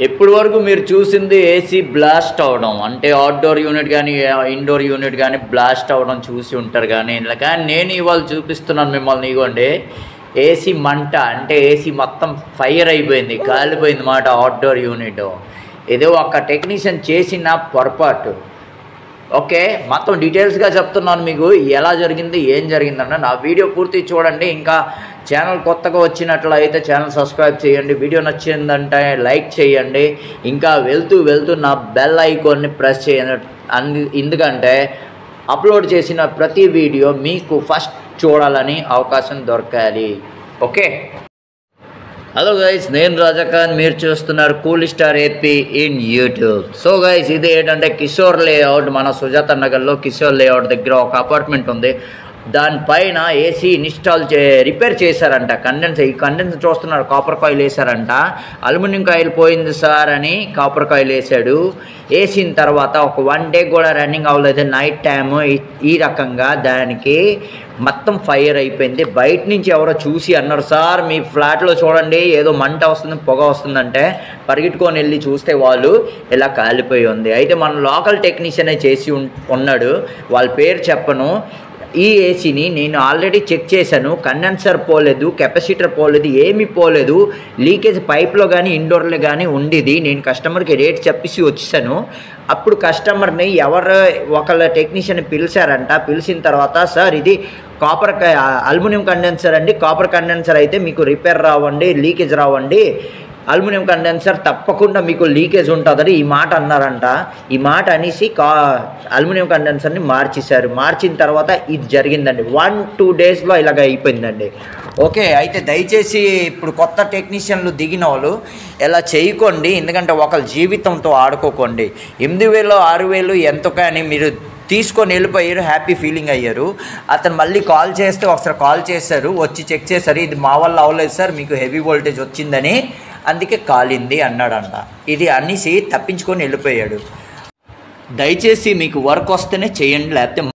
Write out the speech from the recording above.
ఇప్పటి వరకు మీరు చూసింది ఏసీ బ్లాస్ట్ అవ్వడం, అంటే అవుట్డోర్ యూనిట్ కానీ ఇండోర్ యూనిట్ కానీ బ్లాస్ట్ అవ్వడం చూసి ఉంటారు. కానీ నేను ఇవాళ చూపిస్తున్నాను మిమ్మల్ని. ఇవ్వండి ఏసీ మంట, అంటే ఏసీ మొత్తం ఫైర్ అయిపోయింది, కాలిపోయింది మాట అవుట్డోర్ యూనిట్. ఏదో ఒక టెక్నీషియన్ చేసిన పొరపాటు. ఓకే, మొత్తం డీటెయిల్స్గా చెప్తున్నాను మీకు ఎలా జరిగింది, ఏం జరిగిందన్న. నా వీడియో పూర్తి చూడండి. ఇంకా ఛానల్ కొత్తగా వచ్చినట్లయితే ఛానల్ సబ్స్క్రైబ్ చేయండి. వీడియో నచ్చిందంటే లైక్ చేయండి. ఇంకా వెళ్తూ నా బెల్ ఐకాన్ని ప్రెస్ చేయండి. ఎందుకంటే అప్లోడ్ చేసిన ప్రతి వీడియో మీకు ఫస్ట్ చూడాలని అవకాశం దొరకాలి. ఓకే, హలో గైస్, నేను రాజాఖాన్, మీరు చూస్తున్నారు cool star AP in YouTube. So guys, ఇది ఏంటంటే కిషోర్ లేఅవుట్, మన సుజాత నగర్లో కిషోర్ లేఅవుట్ దగ్గర ఒక అపార్ట్మెంట్ ఉంది. దానిపైన ఏసీ రిపేర్ చేశారంట. ఈ కండెన్స్ చూస్తున్నారు, కాపర్ కాయిల్ వేశారంట. అల్యూమినియం కాయిల్ పోయింది సార్ అని కాపర్ కాయిల్ వేసాడు. వేసిన తర్వాత ఒక 1 డే కూడా రన్నింగ్ అవ్వలేదు, నైట్ టైము. ఈ రకంగా దానికి మొత్తం ఫైర్ అయిపోయింది. బయట నుంచి ఎవరో చూసి అన్నారు, సార్ మీ ఫ్లాట్లో చూడండి ఏదో మంట వస్తుంది, పొగ వస్తుందంటే పరిగెట్టుకొని వెళ్ళి చూస్తే వాళ్ళు ఇలా కాలిపోయి ఉంది. అయితే మన లోకల్ టెక్నీషియనే చేసి ఉన్నాడు, వాళ్ళ పేరు చెప్పను. ఈ ఏసీని నేను ఆల్రెడీ చెక్ చేశాను, కండెన్సర్ పోలేదు, కెపాసిటర్ పోలేదు, ఏమీ పోలేదు. లీకేజ్ పైప్లో కానీ ఇండోర్లో కానీ ఉండేది. నేను కస్టమర్కి రేట్ చెప్పేసి వచ్చేసాను. అప్పుడు కస్టమర్ని ఒకళ్ళ టెక్నీషియన్ పిలిచారంట. పిలిచిన తర్వాత, సార్ ఇది అల్యూమినియం కండెన్సర్ అండి, కాపర్ కండెన్సర్ అయితే మీకు రిపేర్ రావండి, లీకేజ్ రావండి, అల్యూమినియం కండెన్సర్ తప్పకుండా మీకు లీకేజ్ ఉంటుందని ఈ మాట అన్నారంట. ఈ మాట అనేసి అల్యూమినియం కండెన్సర్ని మార్చేశారు. మార్చిన తర్వాత ఇది జరిగిందండి. 1-2 డేస్లో ఇలాగ అయిపోయిందండి. ఓకే, అయితే దయచేసి ఇప్పుడు కొత్త టెక్నీషియన్లు దిగిన వాళ్ళు ఇలా చేయకండి, ఎందుకంటే ఒకళ్ళ జీవితంతో ఆడుకోకండి. 8,000 6,000 ఎంతో కానీ మీరు తీసుకొని వెళ్ళిపోయారు, హ్యాపీ ఫీలింగ్ అయ్యారు. అతను మళ్ళీ కాల్ చేస్తే ఒకసారి కాల్ చేశారు, వచ్చి చెక్ చేశారు, ఇది మా వల్ల అవ్వలేదు సార్, మీకు హెవీ వోల్టేజ్ వచ్చిందని, అందుకే కాలింది అన్నాడంట. ఇది అనేసి తప్పించుకొని వెళ్ళిపోయాడు. దయచేసి మీకు వర్క్ వస్తేనే చేయండి, లేకపోతే